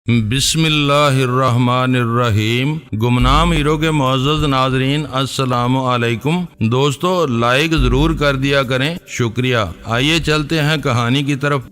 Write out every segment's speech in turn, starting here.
बिस्मिल्लाहिर्रहमानिर्रहीम। गुमनाम हीरो के मुअज़्ज़ज़ नाज़रीन, अस्सलामु अलैकुम। दोस्तों, लाइक ज़रूर कर दिया करें, शुक्रिया। आइए चलते हैं कहानी की तरफ।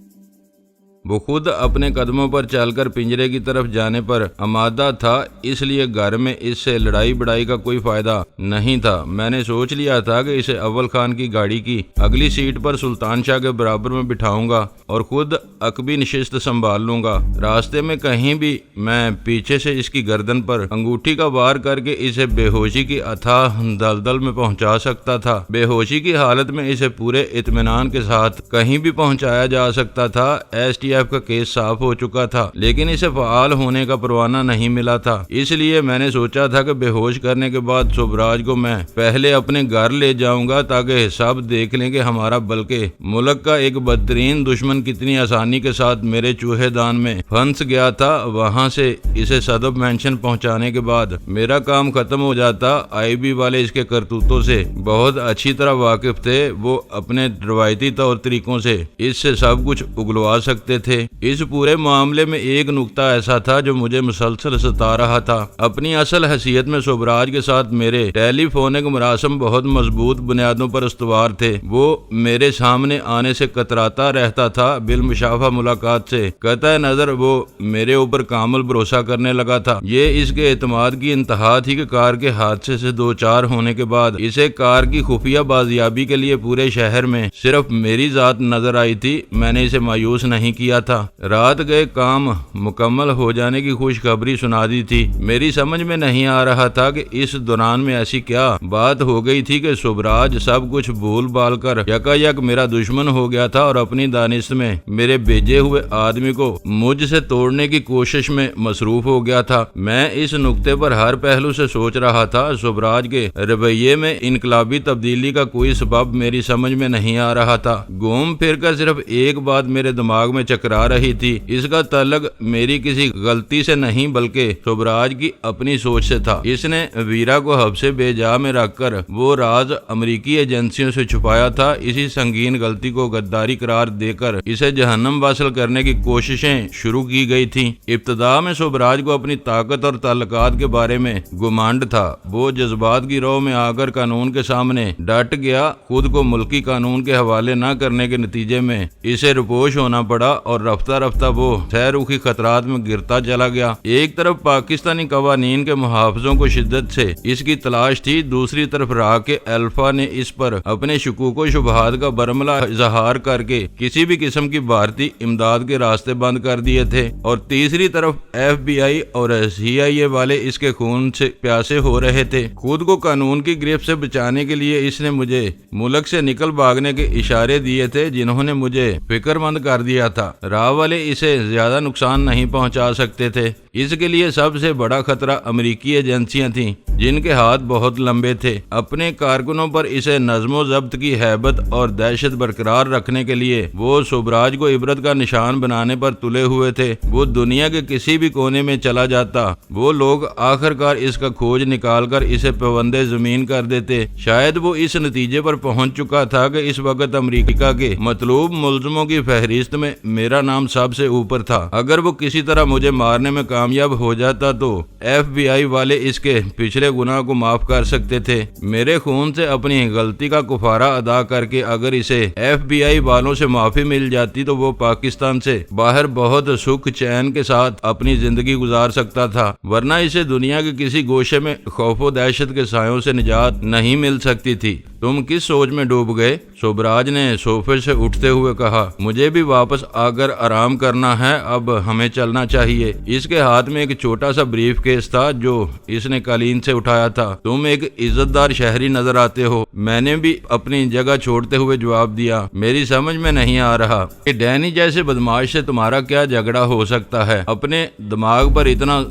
वो खुद अपने कदमों पर चलकर पिंजरे की तरफ जाने पर आमादा था, इसलिए घर में इससे लड़ाई बड़ाई का कोई फायदा नहीं था। मैंने सोच लिया था कि इसे अव्वल खान की गाड़ी की अगली सीट पर सुल्तान शाह के बराबर में बिठाऊंगा और खुद अकबी नशिस्त संभाल लूंगा। रास्ते में कहीं भी मैं पीछे से इसकी गर्दन पर अंगूठी का वार करके इसे बेहोशी की अथाह दलदल में पहुंचा सकता था। बेहोशी की हालत में इसे पूरे इत्मीनान के साथ कहीं भी पहुंचाया जा सकता था। STF का केस साफ हो चुका था, लेकिन इसे फ़ाल होने का परवाना नहीं मिला था। इसलिए मैंने सोचा था कि बेहोश करने के बाद शुभराज को मैं पहले अपने घर ले जाऊंगा ताकि सब देख लें कि हमारा बल्कि मुल्क का एक बदतरीन दुश्मन कितनी आसानी के साथ मेरे चूहेदान में फंस गया था। वहां से इसे सदब मेंशन पहुंचाने के बाद मेरा काम खत्म हो जाता। IB वाले इसके करतूतों से बहुत अच्छी तरह वाकिफ थे। वो अपने रवायती तौर तरीकों से इससे सब कुछ उगलवा सकते थे। इस पूरे मामले में एक नुक्ता ऐसा था जो मुझे मुसलसल सता रहा था। अपनी असल हैसियत में शुभराज के साथ मेरे टेलीफोनिक मुरासम बहुत मजबूत बुनियादों पर इस्तवार थे। वो मेरे सामने आने से कतराता रहता था। बिलमुशाफा मुलाकात से कतई नजर वो मेरे ऊपर कामिल भरोसा करने लगा था। ये इसके एतमाद की इंतहा थी कि कार के हादसे से 2-4 होने के बाद इसे कार की खुफिया बाजियाबी के लिए पूरे शहर में सिर्फ मेरी जात नजर आई थी। मैंने इसे मायूस नहीं किया था। रात गए काम मुकम्मल हो जाने की खुशखबरी सुना दी थी। मेरी समझ में नहीं आ रहा था कि इस दौरान में ऐसी क्या बात हो गई थी कि शुभराज सब कुछ भूल बाल कर यकायक मेरा दुश्मन हो गया था और अपनी दानिश में मेरे भेजे हुए आदमी को मुझसे तोड़ने की कोशिश में मसरूफ हो गया था। मैं इस नुक्ते पर हर पहलू से सोच रहा था। शुभराज के रवैये में इनकलाबी तब्दीली का कोई सबब मेरी समझ में नहीं आ रहा था। घूम फिर कर सिर्फ एक बात मेरे दिमाग में चकरा रही थी। इसका तल्लुक मेरी किसी गलती से नहीं बल्कि शुभराज की अपनी सोच से था। इसने वीरा को हब्से बेजा में रखकर वो राज अमेरिकी एजेंसियों से छुपाया था। इसी संगीन गलती को गद्दारी करार देकर इसे जहन्नम वासल करने की कोशिशें शुरू की गई थी। इब्तदा में शुभराज को अपनी ताकत और ताल्लुकात के बारे में गुमांड था। वो जज्बात की राह में आकर कानून के सामने डट गया। खुद को मुल्की कानून के हवाले न करने के नतीजे में इसे रुपोश होना पड़ा और रफ्ता रफ्ता वो सैरुखी खतरात में गिरता चला गया। एक तरफ पाकिस्तानी कवानीन के मुहाफिजों को शिद्दत से इसकी तलाश थी, दूसरी तरफ राह के अल्फा ने इस पर अपने शुकूक शुबहात का बरमला इजहार करके किसी भी किस्म की भारतीय इमदाद के रास्ते बंद कर दिए थे और तीसरी तरफ FBI और CIA वाले इसके खून से प्यासे हो रहे थे। खुद को कानून की गिरफ्त से बचाने के लिए इसने मुझे मुल्क से निकल भागने के इशारे दिए थे, जिन्होंने मुझे फिक्रमंद कर दिया था। राह वाले इसे ज्यादा नुकसान नहीं पहुंचा सकते थे। इसके लिए सबसे बड़ा खतरा अमेरिकी एजेंसियां थीं, जिनके हाथ बहुत लंबे थे। अपने कारकुनों पर इसे नज़्मो ज़ब्त की हैबत और दहशत बरकरार रखने के लिए वो शुभराज को इबरत का निशान बनाने पर तुले हुए थे। वो दुनिया के किसी भी कोने में चला जाता, वो लोग आखिरकार इसका खोज निकालकर इसे पवंदे जमीन कर देते। शायद वो इस नतीजे पर पहुंच चुका था कि इस वक्त अमेरिका के मतलूब मुल्ज़िमों की फहरिस्त में मेरा नाम सबसे ऊपर था। अगर वो किसी तरह मुझे मारने में कामयाब हो जाता तो FBI वाले इसके पिछले गुनाह को माफ कर सकते थे। मेरे खून से अपनी गलती का कुफारा अदा करके अगर इसे FBI वालों से माफी मिल जाती तो वो पाकिस्तान से बाहर बहुत सुख चैन के साथ अपनी जिंदगी गुजार सकता था, वरना इसे दुनिया के किसी गोशे में खौफो दहशत के सायों से निजात नहीं मिल सकती थी। तुम किस सोच में डूब गए? शुभराज ने सोफे से उठते हुए कहा। मुझे भी वापस आकर आराम करना है, अब हमें चलना चाहिए। इसके हाथ में एक छोटा सा ब्रीफ केस था जो इसने कालीन से उठाया था। तुम एक इज्जतदार शहरी नजर आते हो, मैंने भी अपनी जगह छोड़ते हुए जवाब दिया। मेरी समझ में नहीं आ रहा कि डैनी जैसे बदमाश से तुम्हारा क्या झगड़ा हो सकता है। अपने दिमाग पर इतना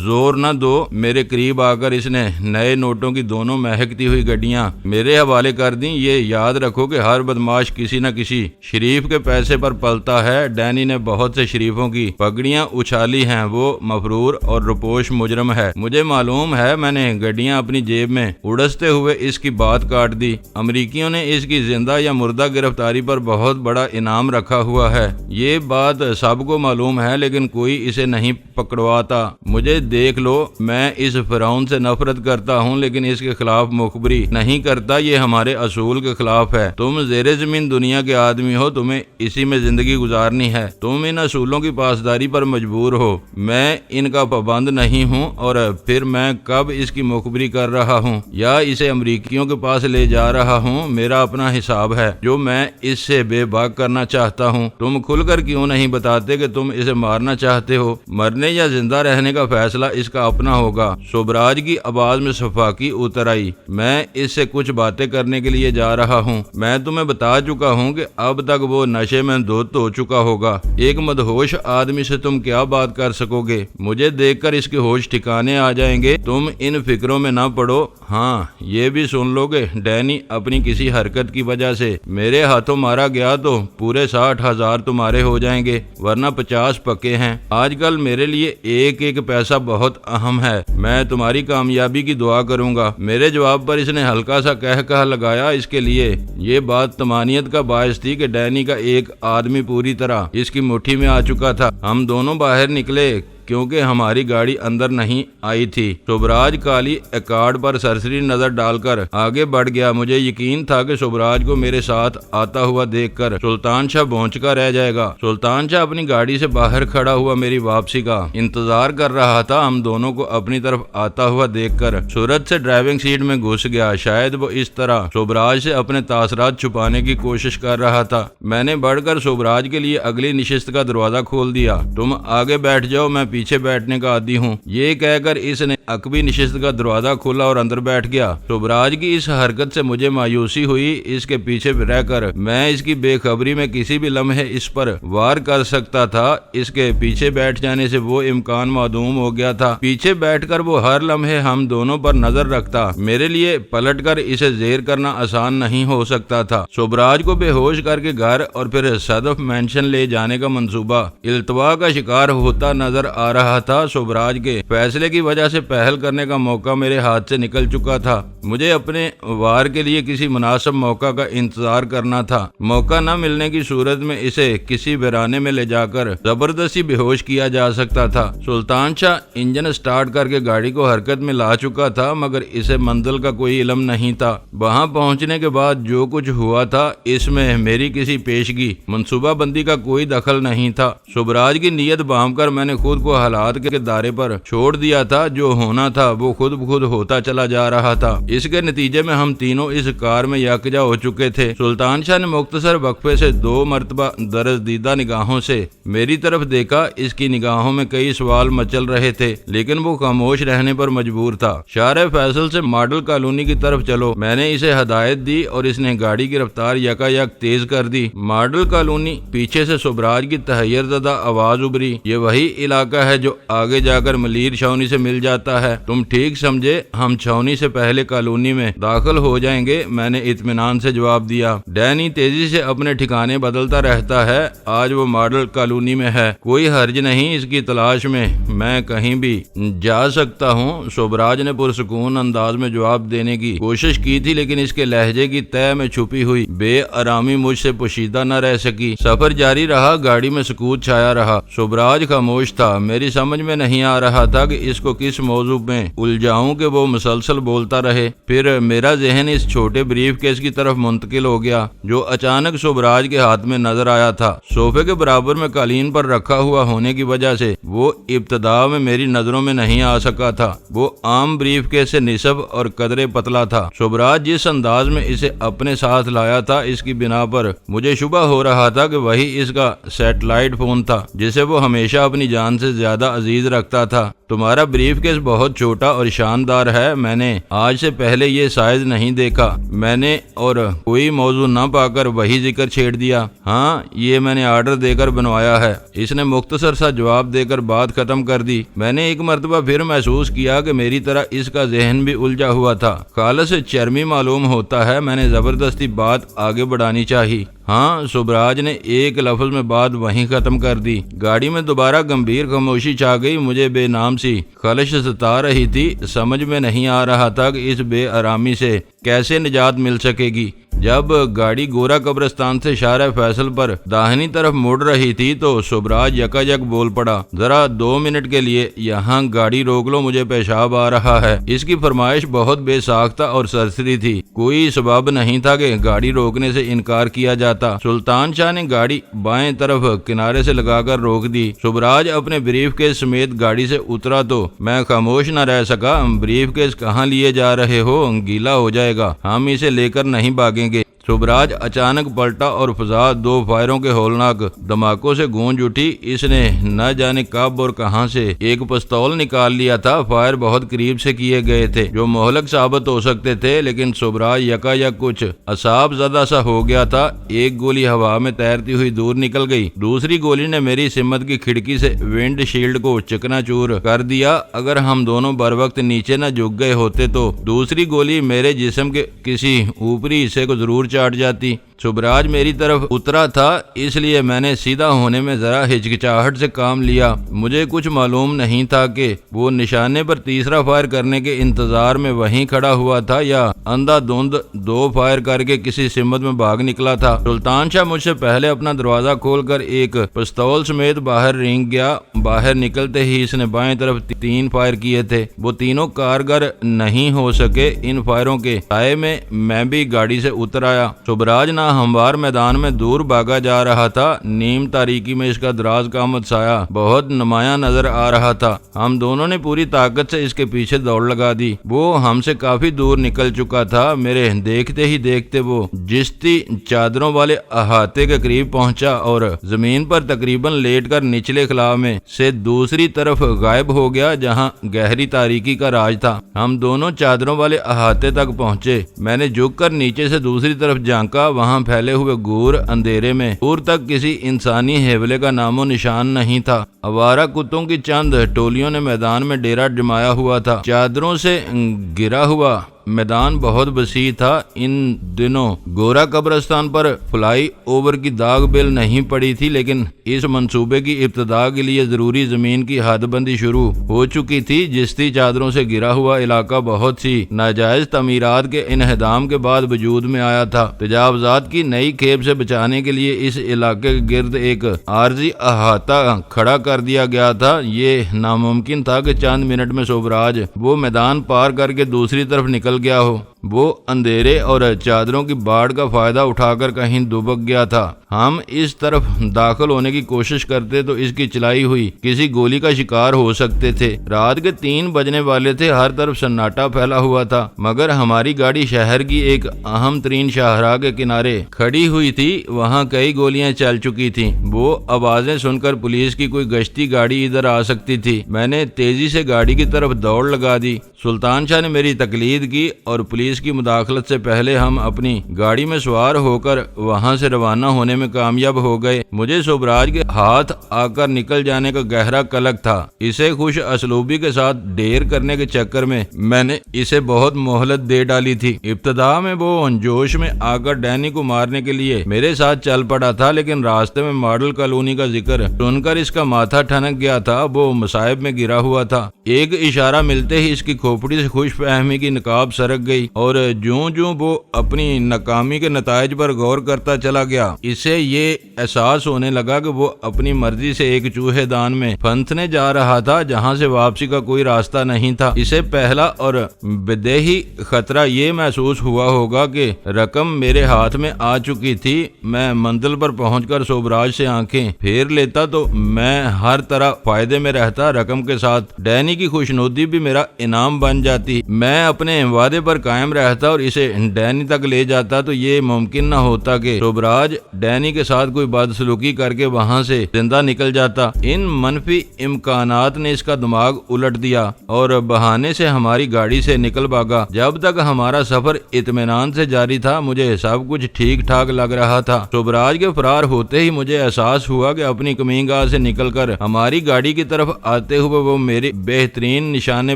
जोर न दो। मेरे करीब आकर इसने नए नोटों की दोनों महकती हुई गड्डियां मेरे हवाले हवाले कर दी। ये याद रखो कि हर बदमाश किसी न किसी शरीफ के पैसे पर पलता है। डैनी ने बहुत से शरीफों की पगड़ियां उछाली हैं। वो मफरूर और रुपोश मुजरम है। मुझे मालूम है, मैंने गड्डियां अपनी जेब में उड़सते हुए इसकी बात काट दी। अमरीकियों ने इसकी जिंदा या मुर्दा गिरफ्तारी पर बहुत बड़ा इनाम रखा हुआ है। ये बात सबको मालूम है, लेकिन कोई इसे नहीं पकड़वाता। मुझे देख लो, मैं इस फिरौन से नफरत करता हूँ, लेकिन इसके खिलाफ मुखबरी नहीं करता। ये हमारे असूल के खिलाफ है। तुम ज़ेरे ज़मीन दुनिया के आदमी हो, तुम्हें इसी में जिंदगी गुजारनी है। तुम इन असूलों की पासदारी पर मजबूर हो। मैं इनका पाबंद नहीं हूँ, और फिर मैं कब इसकी मुखबरी कर रहा हूँ या इसे अमरीकियों के पास ले जा रहा हूँ, मेरा अपना हिसाब है जो मैं इससे बेबाक करना चाहता हूँ। तुम खुलकर क्यों नहीं बताते कि तुम इसे मारना चाहते हो? मरने या जिंदा रहने का फैसला इसका अपना होगा। शुभराज की आवाज में सफाकी उतर आई। मैं इससे कुछ बातें करने के लिए जा रहा हूँ। मैं तुम्हें बता चुका हूँ कि अब तक वो नशे में धुत हो चुका होगा। एक मदहोश आदमी से तुम क्या बात कर सकोगे? मुझे देखकर इसके होश ठिकाने आ जाएंगे। तुम इन फिक्रों में ना पड़ो। हाँ, ये भी सुन लोगे, डैनी अपनी किसी हरकत की वजह से मेरे हाथों मारा गया तो पूरे 60,000 तुम्हारे हो जाएंगे, वरना 50 पक्के हैं। आजकल मेरे लिए एक एक पैसा बहुत अहम है। मैं तुम्हारी कामयाबी की दुआ करूंगा। मेरे जवाब पर इसने हल्का सा कह लगाया। इसके लिए ये बात तमानियत का बायस थी कि डैनी का एक आदमी पूरी तरह इसकी मुट्ठी में आ चुका था। हम दोनों बाहर निकले क्योंकि हमारी गाड़ी अंदर नहीं आई थी। शुभराज काली एकार्ड पर सरसरी नजर डालकर आगे बढ़ गया। मुझे यकीन था कि शुभराज को मेरे साथ आता हुआ देखकर सुल्तान शाह भौंचका रह जाएगा। सुल्तान शाह अपनी गाड़ी से बाहर खड़ा हुआ मेरी वापसी का इंतजार कर रहा था। हम दोनों को अपनी तरफ आता हुआ देखकर सूरत से ड्राइविंग सीट में घुस गया। शायद वो इस तरह शुभराज से अपने तासरात छुपाने की कोशिश कर रहा था। मैंने बढ़कर शुभराज के लिए अगली नशिस्त का दरवाजा खोल दिया। तुम आगे बैठ जाओ, मैं पीछे बैठने का आदी हूँ। ये कहकर इसने अकबी नशिस्त का दरवाजा खोला और अंदर बैठ गया। शुभराज की इस हरकत से मुझे मायूसी हुई। इसके पीछे रहकर मैं इसकी बेखबरी में किसी भी लम्हे इस पर वार कर सकता था। इसके पीछे बैठ जाने से वो इम्कान मादूम हो गया था। पीछे बैठकर वो हर लम्हे हम दोनों पर नजर रखता। मेरे लिए पलटकर इसे जेर करना आसान नहीं हो सकता था। शुभराज को बेहोश करके घर और फिर सदफ मेंशन ले जाने का मंसूबा इल्तवा का शिकार होता नजर आ रहा था। शुभराज के फैसले की वजह से पहल करने का मौका मेरे हाथ से निकल चुका था। मुझे अपने वार के लिए किसी मुनासिब मौका का इंतजार करना था। मौका न मिलने की सूरत में इसे किसी वीराने में ले जाकर जबरदस्ती बेहोश किया जा सकता था। सुल्तान शाह इंजन स्टार्ट करके गाड़ी को हरकत में ला चुका था, मगर इसे मंजिल का कोई इल्म नहीं था। वहां पहुंचने के बाद जो कुछ हुआ था, इसमें मेरी किसी पेशगी मंसूबाबंदी का कोई दखल नहीं था। शुभराज की नीयत बांधकर मैंने खुद को हालात के दायरे पर छोड़ दिया था। जो होना था वो खुद ब खुद होता चला जा रहा था। इसके नतीजे में हम तीनों इस कार में यकजा हो चुके थे। सुल्तान शाह ने मुख्तसर वक्फे से 2 मरतबा दरजदीदा निगाहों से मेरी तरफ देखा। इसकी निगाहों में कई सवाल मचल रहे थे, लेकिन वो खामोश रहने पर मजबूर था। शाह फैसल से मॉडल कॉलोनी की तरफ चलो, मैंने इसे हदायत दी और इसने गाड़ी की रफ्तार यकायक तेज कर दी। मॉडल कॉलोनी पीछे से शुभराज की तहय्युरज़दा आवाज उभरी। ये वही इलाका है जो आगे जाकर मलीर छावनी से मिल जाता है। तुम ठीक समझे, हम छावनी से पहले कॉलोनी में दाखिल हो जाएंगे, मैंने इत्मीनान से जवाब दिया। डैनी तेजी से अपने ठिकाने बदलता रहता है। आज वो मॉडल कॉलोनी में है। कोई हर्ज नहीं, इसकी तलाश में मैं कहीं भी जा सकता हूँ। शुभराज ने पुरसुकून अंदाज में जवाब देने की कोशिश की थी, लेकिन इसके लहजे की तय में छुपी हुई बेआरामी मुझसे पोशीदा न रह सकी। सफर जारी रहा। गाड़ी में सुकूत छाया रहा। शुभराज खामोश था। मेरी समझ में नहीं आ रहा था कि इसको किस मौजू में उलझाऊं कि वो मुसलसल बोलता रहे। फिर मेरा जहन इस छोटे ब्रीफ केस की तरफ मुंतकिल हो गया जो अचानक शुभराज के हाथ में नजर आया था। सोफे के बराबर में कालीन पर रखा हुआ होने की वजह से वो इब्तदा में मेरी नजरों में नहीं आ सका था। वो आम ब्रीफ केस से निस्ब और कदरे पतला था। शुभराज जिस अंदाज में इसे अपने साथ लाया था, इसकी बिना पर मुझे शुबा हो रहा था कि वही इसका सैटेलाइट फोन था जिसे वो हमेशा अपनी जान से ज्यादा अजीज रखता था। तुम्हारा ब्रीफकेस बहुत छोटा और शानदार है। मैंने आज से पहले ये साइज नहीं देखा। मैंने और कोई मौजू न पाकर वही जिक्र छेड़ दिया। हाँ, ये मैंने ऑर्डर देकर बनवाया है। इसने मुख्तसर सा जवाब देकर बात खत्म कर दी। मैंने एक मरतबा फिर महसूस किया कि मेरी तरह इसका जहन भी उलझा हुआ था। खालस चर्मी मालूम होता है। मैंने जबरदस्ती बात आगे बढ़ानी चाहिए। हाँ, सुबराज ने एक लफ्ज में बात वहीं खत्म कर दी। गाड़ी में दोबारा गंभीर खामोशी छा गई। मुझे बेनाम सी खलश सता रही थी। समझ में नहीं आ रहा था कि इस बेआरामी से कैसे निजात मिल सकेगी। जब गाड़ी गोरा कब्रिस्तान से शाहरा फैसल पर दाहिनी तरफ मुड़ रही थी तो सुबराज यकायक बोल पड़ा, जरा 2 मिनट के लिए यहाँ गाड़ी रोक लो, मुझे पेशाब आ रहा है। इसकी फरमाइश बहुत बेसाख्ता और सरसरी थी। कोई सबब नहीं था कि गाड़ी रोकने से इनकार किया जाता। सुल्तान शाह ने गाड़ी बाएं तरफ किनारे से लगाकर रोक दी। सुबराज अपने ब्रीफकेस समेत गाड़ी से उतरा तो मैं खामोश न रह सका। ब्रीफकेस कहाँ लिए जा रहे हो? गीला हो जाएगा, हम इसे लेकर नहीं भागेंगे। सुबराज अचानक पलटा और फजा 2 फायरों के होलनाक धमाकों से गूंज उठी। इसने न जाने कब और कहां से एक पिस्तौल निकाल लिया था। फायर बहुत करीब से किए गए थे, जो मोहलक साबित हो सकते थे, लेकिन सुबराज यकायक कुछ असाब ज़दा सा हो गया था। एक गोली हवा में तैरती हुई दूर निकल गई। दूसरी गोली ने मेरी सिमत की खिड़की से विंड शील्ड को चकनाचूर कर दिया। अगर हम दोनों बर वक्त नीचे न झुक गए होते तो दूसरी गोली मेरे जिस्म के किसी ऊपरी हिस्से को जरूर चाट जाती। सुबराज मेरी तरफ उतरा था, इसलिए मैंने सीधा होने में जरा हिचकिचाहट से काम लिया। मुझे कुछ मालूम नहीं था कि वो निशाने पर तीसरा फायर करने के इंतजार में वहीं खड़ा हुआ था या अंधाधुंध 2 फायर करके किसी सिमत में भाग निकला था। सुल्तान शाह मुझसे पहले अपना दरवाजा खोलकर एक पिस्तौल समेत बाहर रेंग गया। बाहर निकलते ही इसने बाएं तरफ 3 फायर किए थे। वो तीनों कारगर नहीं हो सके। इन फायरों के साए में मैं भी गाड़ी से उतर आया। सुबराज ना हमवार मैदान में दूर भागा जा रहा था। नीम तारीकी में इसका दराज का आमद साया बहुत नुमायां नजर आ रहा था। हम दोनों ने पूरी ताकत से इसके पीछे दौड़ लगा दी। वो हमसे काफी दूर निकल चुका था। मेरे देखते ही देखते वो जिस्ती चादरों वाले अहाते के करीब पहुंचा और जमीन पर तकरीबन लेटकर निचले खला में से दूसरी तरफ गायब हो गया, जहां गहरी तारीकी का राज था। हम दोनों चादरों वाले अहाते तक पहुंचे। मैंने झुककर नीचे से दूसरी तरफ झांका। वहां फैले हुए घूर अंधेरे में दूर तक किसी इंसानी हेवले का नामो निशान नहीं था। आवारा कुत्तों की चंद टोलियों ने मैदान में डेरा जमाया हुआ था। चादरों से गिरा हुआ मैदान बहुत वसी था। इन दिनों गोरा कब्रिस्तान पर फ्लाई ओवर की दाग बिल नहीं पड़ी थी, लेकिन इस मंसूबे की इब्तिदा के लिए जरूरी जमीन की हदबंदी शुरू हो चुकी थी। जिस्ती चादरों से गिरा हुआ इलाका बहुत सी नाजायज तमीरात के इन्हदाम के बाद वजूद में आया था। तजावजात की नई खेप से बचाने के लिए इस इलाके के गिर्द एक आर्जी अहाता खड़ा कर दिया गया था। ये नामुमकिन था कि चंद मिनट में सुबराज वो मैदान पार करके दूसरी तरफ निकल गया हो। वो अंधेरे और चादरों की बाढ़ का फायदा उठाकर कहीं दुबक गया था। हम इस तरफ दाखिल होने की कोशिश करते तो इसकी चलाई हुई किसी गोली का शिकार हो सकते थे। रात के 3 बजने वाले थे। हर तरफ सन्नाटा फैला हुआ था, मगर हमारी गाड़ी शहर की एक अहम तरीन शाहराह के किनारे खड़ी हुई थी। वहां कई गोलियां चल चुकी थी। वो आवाजें सुनकर पुलिस की कोई गश्ती गाड़ी इधर आ सकती थी। मैंने तेजी से गाड़ी की तरफ दौड़ लगा दी। सुल्तान शाह ने मेरी तकलीद की और पुलिस की मुदाखलत से पहले हम अपनी गाड़ी में सवार होकर वहां से रवाना होने में कामयाब हो गए। मुझे सुबराज के हाथ आकर निकल जाने का गहरा कलक था। इसे खुश असलूबी के साथ ढेर करने के चक्कर में मैंने इसे बहुत मोहलत दे डाली थी। इब्तदा में वो जोश में आकर डैनी को मारने के लिए मेरे साथ चल पड़ा था, लेकिन रास्ते में मॉडल कॉलोनी का जिक्र सुनकर इसका माथा ठनक गया था। वो मसाइब में गिरा हुआ था। एक इशारा मिलते ही इसकी खोपड़ी से खुश फहमी की नकाब सरक गई और ज्यों-ज्यों वो अपनी नाकामी के नतायज पर गौर करता चला गया, इसे ये एहसास होने लगा कि वो अपनी मर्जी से एक चूहेदान में फंसने जा रहा था जहां से वापसी का कोई रास्ता नहीं था। इसे पहला और बेदेही खतरा ये महसूस हुआ होगा कि रकम मेरे हाथ में आ चुकी थी। मैं मंजिल पर पहुंचकर सुबराज से आंखें फेर लेता तो मैं हर तरह फायदे में रहता। रकम के साथ डैनी की खुशनुदी भी मेरा इनाम बन जाती। मैं अपने वादे पर कायम कायम रहता और इसे डैनी तक ले जाता तो ये मुमकिन न होता कि शुभराज डैनी के साथ कोई बदसलूकी करके वहां से जिंदा निकल जाता। इन मनफी इम्कानात ने इसका दिमाग उलट दिया और बहाने से हमारी गाड़ी से निकल भागा। जब तक हमारा सफर इत्मीनान से जारी था मुझे सब कुछ ठीक ठाक लग रहा था। शुभराज के फरार होते ही मुझे एहसास हुआ कि अपनी कमीगाह से निकलकर हमारी गाड़ी की तरफ आते हुए वो मेरी बेहतरीन निशाने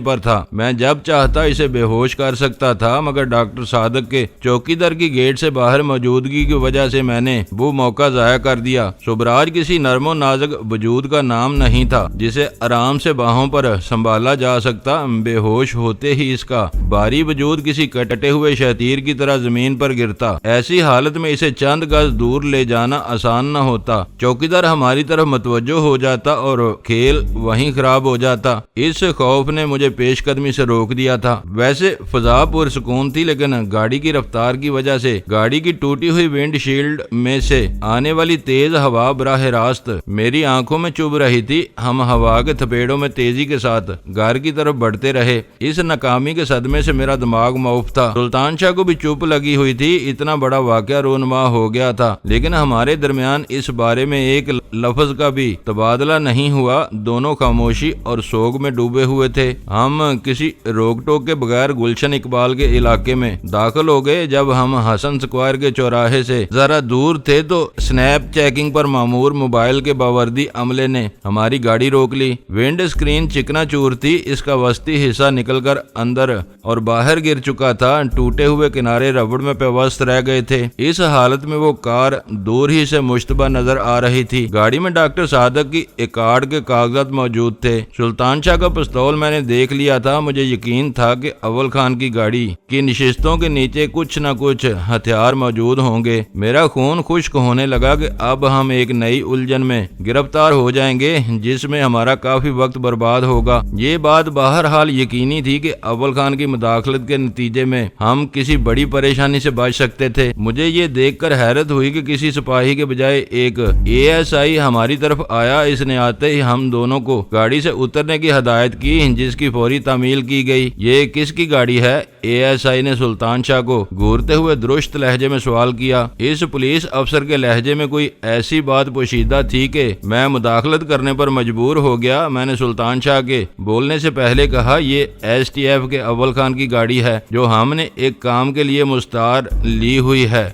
पर था। मैं जब चाहता इसे बेहोश कर सकता था, मगर डॉक्टर सादक के चौकीदार की गेट से बाहर मौजूदगी की वजह से मैंने वो मौका जाया कर दिया। शुभराज किसी नरमो नाजुक वजूद का नाम नहीं था जिसे आराम से बाहों पर संभाला जा सकता। बेहोश होते ही इसका भारी वजूद किसी कटे हुए शतीर की तरह जमीन पर गिरता। ऐसी हालत में इसे चंद गज दूर ले जाना आसान न होता। चौकीदार हमारी तरफ मतवज्जो हो जाता और खेल वहीं खराब हो जाता। इस खौफ ने मुझे पेशकदमी से रोक दिया था। वैसे फजा पुरसुकून थी, लेकिन गाड़ी की रफ्तार की वजह से गाड़ी की टूटी हुई विंडशील्ड में से आने वाली तेज हवा बराह रास्त मेरी आंखों में चुभ रही थी। हम हवा के थपेड़ों में तेजी के साथ घर की तरफ बढ़ते रहे। इस नाकामी के सदमे से मेरा दिमाग मौफ था। सुल्तान शाह को भी चुप लगी हुई थी। इतना बड़ा वाकया रोनमा हो गया था, लेकिन हमारे दरमियान इस बारे में एक लफ्ज का भी तबादला नहीं हुआ। दोनों खामोशी और सोग में डूबे हुए थे। हम किसी रोक टोक के बगैर गुलशन इकबाल के इलाके में दाखिल हो गए। जब हम हसन स्क्वायर के चौराहे से जरा दूर थे तो स्नैप चेकिंग पर मामूर मोबाइल के बावर्दी अमले ने हमारी गाड़ी रोक ली। विंड स्क्रीन चिकना चूर थी। इसका वस्ती हिस्सा निकलकर अंदर और बाहर गिर चुका था। टूटे हुए किनारे रबड़ में पेवस्त रह गए थे। इस हालत में वो कार दूर ही से मुश्तबा नजर आ रही थी। गाड़ी में डॉक्टर सादक की एकार्ड के कागजात मौजूद थे। सुल्तान शाह का पिस्तौल मैंने देख लिया था। मुझे यकीन था कि अव्वल खान की गाड़ी की नशिस्तों के नीचे कुछ न कुछ हथियार मौजूद होंगे। मेरा खून खुश्क होने लगा कि अब हम एक नई उलझन में गिरफ्तार हो जाएंगे जिसमें हमारा काफी वक्त बर्बाद होगा। ये बात बहरहाल यकीनी थी कि अव्वल खान की मुदाखलत के नतीजे में हम किसी बड़ी परेशानी से बच सकते थे। मुझे ये देखकर हैरत हुई कि किसी सिपाही के बजाय एक एएसआई हमारी तरफ आया। इसने आते ही हम दोनों को गाड़ी से उतरने की हदायत की, जिसकी फौरी तामील की गई। ये किसकी गाड़ी है? एएसआई ने सुल्तान शाह को घूरते हुए दुरुस्त लहजे में सवाल किया। इस पुलिस अफसर के लहजे में कोई ऐसी बात पोशीदा थी कि मैं मुदाखलत करने पर मजबूर हो गया। मैंने सुल्तान शाह के बोलने से पहले कहा, ये एसटीएफ के अव्वल खान की गाड़ी है जो हमने एक काम के लिए मुस्तार ली हुई है।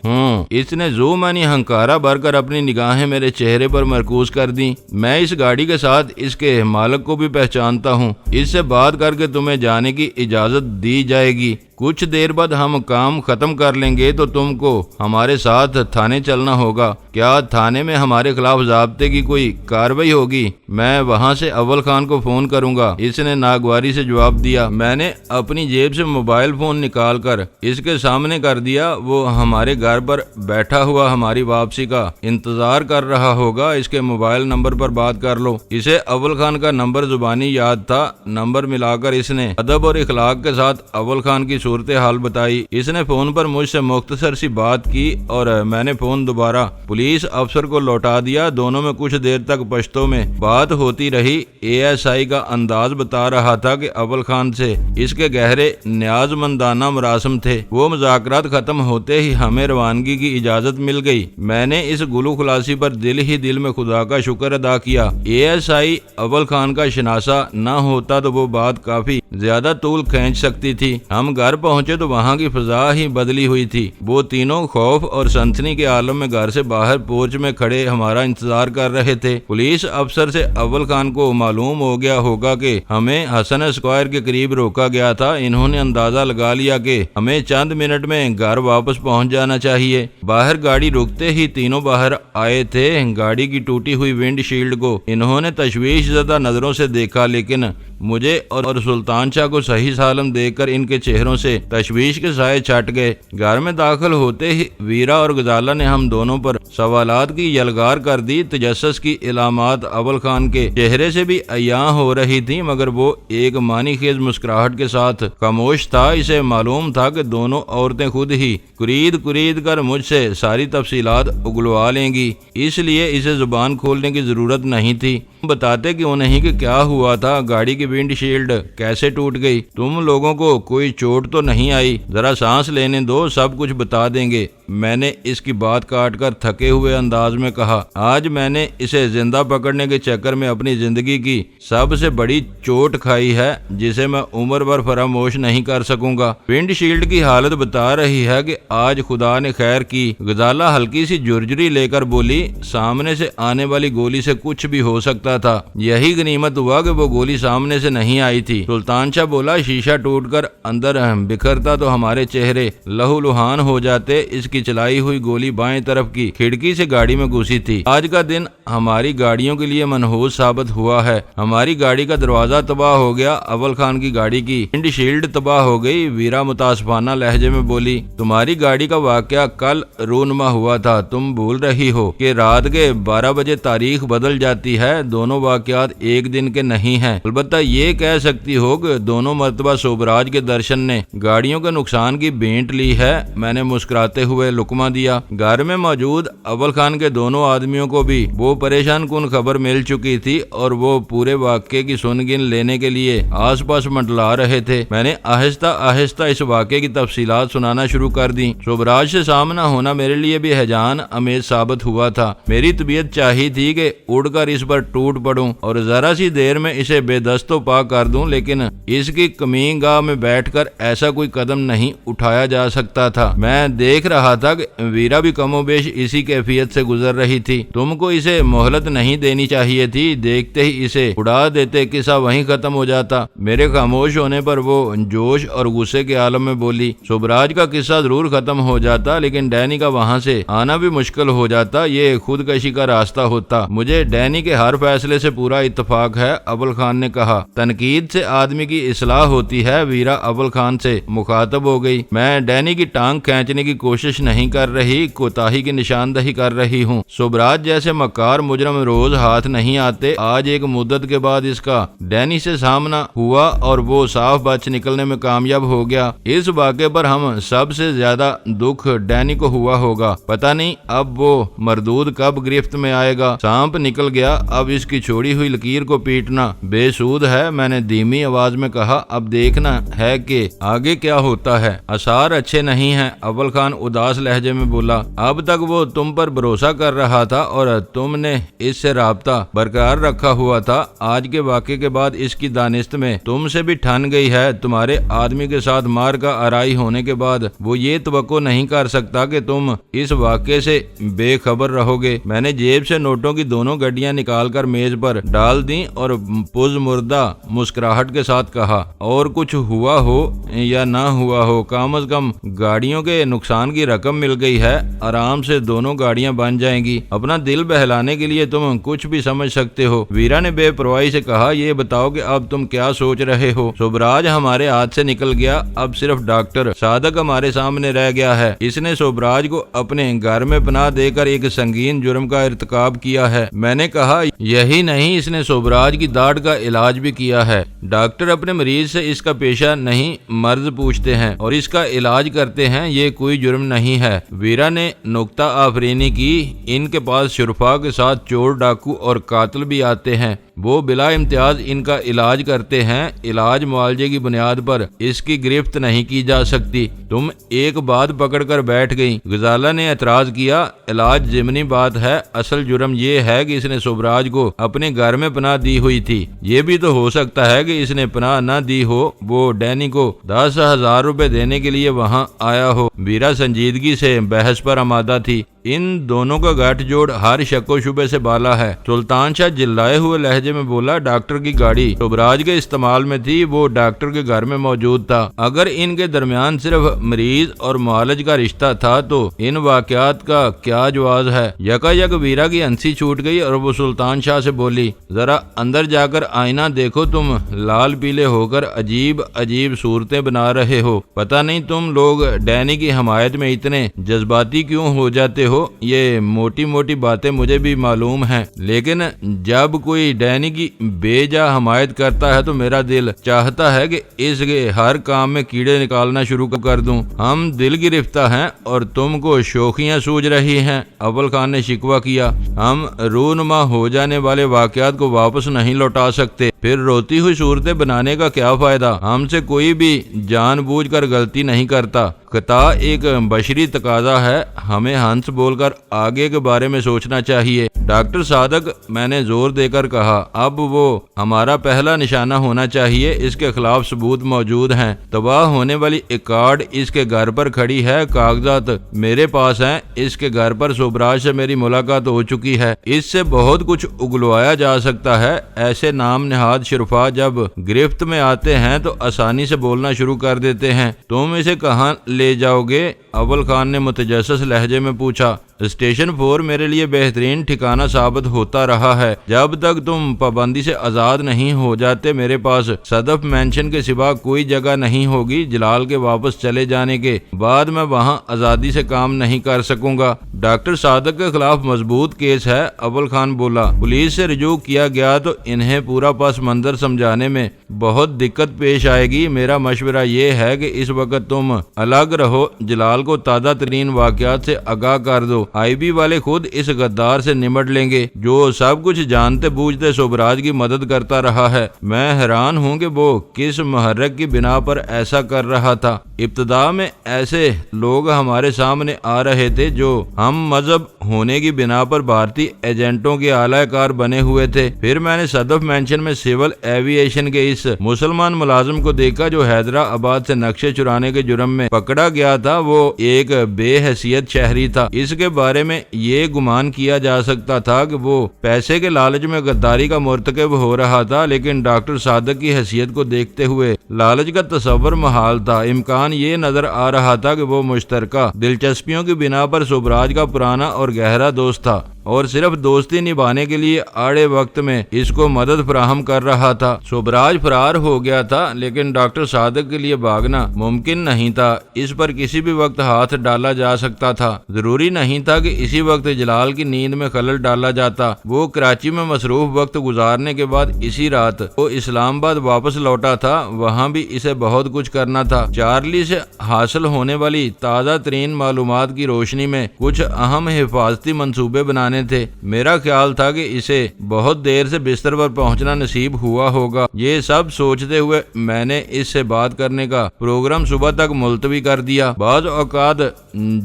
इसने ज़ूमानी हंकारा भरकर अपनी निगाहें मेरे चेहरे पर मरकूज कर दी। मैं इस गाड़ी के साथ इसके मालिक को भी पहचानता हूँ। इससे बात करके तुम्हें जाने की इजाजत दी जाएगी। कुछ देर बाद हम काम खत्म कर लेंगे तो तुमको हमारे साथ थाने चलना होगा। क्या थाने में हमारे खिलाफ ज़ाब्ते की कोई कार्रवाई होगी? मैं वहां से अव्वल खान को फोन करूंगा, इसने नागवारी से जवाब दिया। मैंने अपनी जेब से मोबाइल फोन निकालकर इसके सामने कर दिया। वो हमारे घर पर बैठा हुआ हमारी वापसी का इंतजार कर रहा होगा। इसके मोबाइल नंबर पर बात कर लो। इसे अव्वल खान का नंबर जुबानी याद था। नंबर मिलाकर इसने अदब और इखलाक के साथ अव्वल खान की सूरत हाल बताई। इसने फोन पर मुझसे मुख्तसर सी बात की और मैंने फोन दोबारा पुलिस अफसर को लौटा दिया। दोनों में कुछ देर तक पश्तो में बात होती रही। एएसआई का अंदाज बता रहा था कि अव्वल खान से इसके गहरे न्याजमंदाना मरासम थे। वो मुज़ाकरात खत्म होते ही हमें रवानगी की इजाजत मिल गई। मैंने इस गुलू खुलासी पर दिल ही दिल में खुदा का शुक्र अदा किया। एएसआई अव्वल खान का शनासा न होता तो वो बात काफी ज्यादा तूल खींच सकती थी। हम घर पहुंचे तो वहां की फिजा ही बदली हुई थी। वो तीनों खौफ और सनसनी के आलम में घर से बाहर पोर्च में खड़े हमारा इंतजार कर रहे थे। पुलिस अफसर से अव्वल खान को मालूम हो गया होगा कि हमें हसन स्क्वायर के करीब रोका गया था। इन्होंने अंदाजा लगा लिया कि हमें चंद मिनट में घर वापस पहुंच जाना चाहिए। बाहर गाड़ी रुकते ही तीनों बाहर आए थे। गाड़ी की टूटी हुई विंडशील्ड को इन्होंने तशवीश ज़दा नजरों से देखा, लेकिन मुझे और सुल्तान शाह को सही सालम देखकर इनके चेहरों से तशवीश के साए छट गए। घर में दाखिल होते ही वीरा और गजाला ने हम दोनों पर सवालात की यलगार कर दी। तजस्सुस की इलामात अव्वल खान के चेहरे से भी अयां हो रही थी, मगर वो एक मानी खेज मुस्कुराहट के साथ खामोश था। इसे मालूम था कि दोनों औरतें खुद ही कुरीद कर मुझसे सारी तफसीलात उगलवा लेंगी, इसलिए इसे जुबान खोलने की जरूरत नहीं थी। बताते क्यों नहीं कि क्या हुआ था। गाड़ी की विंडशील्ड कैसे टूट गई। तुम लोगों को कोई चोट तो नहीं आई? जरा सांस लेने दो, सब कुछ बता देंगे। मैंने इसकी बात काटकर थके हुए अंदाज में कहा। आज मैंने इसे जिंदा पकड़ने के चक्कर में अपनी जिंदगी की सबसे बड़ी चोट खाई है, जिसे मैं उम्र भर फरामोश नहीं कर सकूंगा। विंडशील्ड की हालत बता रही है कि आज खुदा ने खैर की। गजाला हल्की सी झुरझुरी लेकर बोली, सामने से आने वाली गोली से कुछ भी हो सकता था। यही गनीमत हुआ कि वो गोली सामने से नहीं आई थी। सुल्तान शाह बोला, शीशा टूटकर अंदर बिखरता तो हमारे चेहरे लहूलुहान हो जाते। इसकी चलाई हुई गोली बाएं तरफ की खिड़की से गाड़ी में घुसी थी। आज का दिन हमारी गाड़ियों के लिए मनहूस साबित हुआ है। हमारी गाड़ी का दरवाजा तबाह हो गया, अव्वल खान की गाड़ी की विंडशील्ड तबाह हो गई। वीरा मुतासफाना लहजे में बोली, तुम्हारी गाड़ी का वाकया कल रूनमा हुआ था। तुम भूल रही हो कि रात के 12 बजे तारीख बदल जाती है। दोनों वाकयात एक दिन के नहीं हैं। अलबत्ता ये कह सकती हो कि दोनों मर्तबा सोबराज के दर्शन ने गाड़ियों के नुकसान की भेंट ली है। मैंने मुस्कुराते हुए लुकमा दिया। घर में मौजूद अव्वल खान के दोनों आदमियों को भी वो परेशान कुन खबर मिल चुकी थी और वो पूरे वाक्य की सुनगिन लेने के लिए आसपास मंडला रहे थे। मैंने आहिस्ता आहिस्ता इस वाक्य की तफसीलात सुनाना शुरू कर दी। सोबराज से सामना होना मेरे लिए भी हैजान अमेज साबित हुआ था। मेरी तबीयत चाही थी कि उड़कर इस पर टूट पड़ूं और जरा सी देर में इसे बेदस्तो पा कर दूं, लेकिन इसकी कमीनगाह में बैठकर ऐसा कोई कदम नहीं उठाया जा सकता था। मैं देख रहा था कि वीरा भी कमोबेश इसी कैफियत से गुजर रही थी। तुमको इसे मोहलत नहीं देनी चाहिए थी, देखते ही इसे उड़ा देते, किस्सा वहीं खत्म हो जाता। मेरे खामोश होने पर वो जोश और गुस्से के आलम में बोली, सोबराज का किस्सा जरूर खत्म हो जाता, लेकिन डैनी का वहां से आना भी मुश्किल हो जाता। ये खुदकशी का रास्ता होता। मुझे डैनी के हर फैसले से पूरा इत्तेफाक है, अव्वल खान ने कहा। तनकीद से आदमी की इस्लाह होती है। वीरा अव्वल खान से मुखातब हो गई। मैं डैनी की टांग खींचने की कोशिश नहीं कर रही, कोताही की निशानदही कर रही हूँ। सोबराज जैसे मकार मुजरम रोज हाथ नहीं आते। आज एक मुद्दत के बाद इसका डैनी से सामना हुआ और वो साफ बच निकलने में कामयाब हो गया। इस वाक़े पर हम सबसे ज्यादा दुख डैनी को हुआ होगा। पता नहीं अब वो मरदूद कब गिरफ्त में आएगा। सांप निकल गया, अब इसकी छोड़ी हुई लकीर को पीटना बेसूद है। मैंने धीमी आवाज में कहा, अब देखना है कि आगे क्या होता है। आसार अच्छे नहीं हैं, अव्वल खान उदास लहजे में बोला। अब तक वो तुम पर भरोसा कर रहा था और तुमने इससे राब्ता बरकरार रखा हुआ था। आज के वाक़े के बाद इसकी दानिश्त में तुमसे भी ठन गई है। तुम्हारे आदमी के साथ मार का आराई होने के बाद वो ये तवक्को नहीं कर सकता कि तुम इस वाक़े से बेखबर रहोगे। मैंने जेब से नोटों की दोनों गड्डियां निकालकर मेज पर डाल दी और पुज़मुर्दा मुस्कुराहट के साथ कहा, और कुछ हुआ हो या ना हुआ हो, कम अज कम गाड़ियों के नुकसान की रकम मिल गई है। आराम से दोनों गाड़ियां बन जाएंगी। अपना दिल बहलाने के लिए तुम कुछ भी समझ सकते हो। वीरा ने बेपरवाही से कहा, ये बताओ कि अब तुम क्या सोच रहे हो? सोबराज हमारे हाथ से निकल गया, अब सिर्फ डॉक्टर सादक हमारे सामने रह गया है। इसने सोबराज को अपने घर में पनाह देकर एक संगीन जुर्म का इर्तिकाब किया है। मैंने कहा, यही नहीं, इसने सोबराज की दाढ़ का इलाज भी किया है। डॉक्टर अपने मरीज से इसका पेशा नहीं मर्ज पूछते हैं और इसका इलाज करते हैं। ये कोई जुर्म नहीं है। वीरा ने नुक्ता आफरीनी की। इनके पास शुरफा के साथ चोर, डाकू और कातिल भी आते हैं। वो बिला इम्तियाज इनका इलाज करते हैं। इलाज मुआवजे की बुनियाद पर इसकी गिरफ्त नहीं की जा सकती। तुम एक बात पकड़कर बैठ गई। गजाला ने एतराज किया, इलाज जिमनी बात है, असल जुर्म ये है कि इसने सोबराज को अपने घर में पनाह दी हुई थी। ये भी तो हो सकता है कि इसने पनाह न दी हो, वो डैनी को 10,000 रुपए देने के लिए वहां आया हो। वीरा संजीदगी से बहस पर आमादा थी। इन दोनों का गठजोड़ हर शक्को शुबे से बाला है। सुल्तान शाह चिल्लाए हुए लहजे में बोला, डॉक्टर की गाड़ी सोबराज के इस्तेमाल में थी, वो डॉक्टर के घर में मौजूद था। अगर इनके दरमियान सिर्फ मरीज और मुआलज का रिश्ता था तो इन वाकयात का क्या जवाज है? यकायक वीरा की हंसी छूट गई और वो सुल्तान शाह से बोली, जरा अंदर जाकर आईना देखो, तुम लाल पीले होकर अजीब अजीब सूरतें बना रहे हो। पता नहीं तुम लोग डैनी की हमायत में इतने जज्बाती क्यों हो जाते हो। ये मोटी मोटी बातें मुझे भी मालूम हैं, लेकिन जब कोई डैनी की बेजा हमायत करता है तो मेरा दिल चाहता है कि इसके हर काम में कीड़े निकालना शुरू कर दूं। हम दिल गिरफ्ता हैं और तुमको शोखियां सूझ रही हैं। अव्वल खान ने शिकवा किया, हम रूनुमा हो जाने वाले वाकयात को वापस नहीं लौटा सकते। फिर रोती हुई सूरतें बनाने का क्या फायदा। हमसे कोई भी जानबूझकर गलती नहीं करता। कता एक बशरी तकाजा है, हमें हंस बोलकर आगे के बारे में सोचना चाहिए। डॉक्टर सादक, मैंने जोर देकर कहा, अब वो हमारा पहला निशाना होना चाहिए। इसके खिलाफ सबूत मौजूद हैं। तबाह होने वाली एक कार्ड इसके घर पर खड़ी है, कागजात मेरे पास हैं। इसके घर पर सोबराज से मेरी मुलाकात हो चुकी है। इससे बहुत कुछ उगलवाया जा सकता है। ऐसे नाम निहाद शुरफा जब गिरफ्त में आते हैं तो आसानी से बोलना शुरू कर देते हैं। तुम इसे कहाँ ले जाओगे? अव्वल खान ने मुतजस्सिस लहजे में पूछा। स्टेशन 4 मेरे लिए बेहतरीन ठिकाना साबित होता रहा है। जब तक तुम पाबंदी से आजाद नहीं हो जाते, मेरे पास सदफ मेंशन के सिवा कोई जगह नहीं होगी। जलाल के वापस चले जाने के बाद मैं वहां आजादी से काम नहीं कर सकूंगा। डॉक्टर सादक के खिलाफ मजबूत केस है, अव्वल खान बोला। पुलिस से रुजू किया गया तो इन्हें पूरा पस मंजर समझाने में बहुत दिक्कत पेश आएगी। मेरा मशवरा ये है कि इस वक्त तुम अलग रहो, जलाल को ताज़ा तरीन वाकयात से आगाह कर दो। आईबी वाले खुद इस गद्दार से निमट लेंगे जो सब कुछ जानते बूझते सोबराज की मदद करता रहा है। मैं हैरान हूँ कि वो किस मुहर्रक की बिना पर ऐसा कर रहा था। इब्तदा में ऐसे लोग हमारे सामने आ रहे थे जो हम मजहब होने की बिना पर भारतीय एजेंटों के आलाकार बने हुए थे। फिर मैंने सदफ मेंशन में सिविल एविएशन के इस मुसलमान मुलाजिम को देखा जो हैदराबाद से नक्शे चुराने के जुर्म में पकड़ा गया था। वो एक बेहैसियत शहरी था। इसके बारे में ये गुमान किया जा सकता था कि वो पैसे के लालच में गद्दारी का मुर्तकब हो रहा था, लेकिन डॉक्टर सादक की हैसियत को देखते हुए लालच का तस्वर महाल था। इम्कान ये नजर आ रहा था कि वो मुश्तरका दिलचस्पियों की बिना पर सोबराज का पुराना और गहरा दोस्त था और सिर्फ दोस्ती निभाने के लिए आड़े वक्त में इसको मदद फराहम कर रहा था। सोबराज फरार हो गया था, लेकिन डॉक्टर सादक के लिए भागना मुमकिन नहीं था। इस पर किसी भी वक्त हाथ डाला जा सकता था। जरूरी नहीं था कि इसी वक्त जलाल की नींद में खलल डाला जाता। वो कराची में मसरूफ वक्त गुजारने के बाद इसी रात वो इस्लामाबाद वापस लौटा था। वहाँ भी इसे बहुत कुछ करना था। चार्ली से हासिल होने वाली ताज़ा तरीन मालूमात की रोशनी में कुछ अहम हिफाजती मंसूबे बनाने थे। मेरा ख्याल था कि इसे बहुत देर से बिस्तर पर पहुंचना नसीब हुआ होगा। ये सब सोचते हुए मैंने इससे बात करने का प्रोग्राम सुबह तक मुलतवी कर दिया। बाज़ औक़ात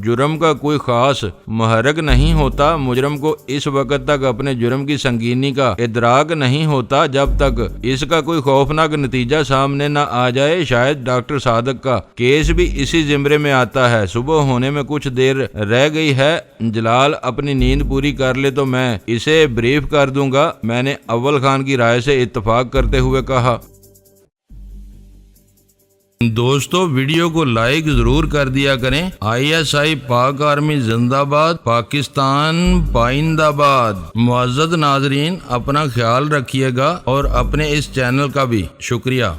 जुर्म का कोई खास मुहर्रक नहीं होता। मुजरम को इस वक्त तक अपने जुर्म की संगीनी का इदराक नहीं होता जब तक इसका कोई खौफनाक नतीजा सामने न आ जाए। शायद डॉक्टर सादक का केस भी इसी जिम्रे में आता है। सुबह होने में कुछ देर रह गई है। जलाल अपनी नींद पूरी कर ले तो मैं इसे ब्रीफ कर दूंगा, मैंने अव्वल खान की राय से इत्तफाक करते हुए कहा। दोस्तों, वीडियो को लाइक जरूर कर दिया करें। ISI पाक आर्मी जिंदाबाद, पाकिस्तान पाइंदाबाद। मुअज़्ज़ज़ नाज़रीन, अपना ख्याल रखिएगा और अपने इस चैनल का भी शुक्रिया।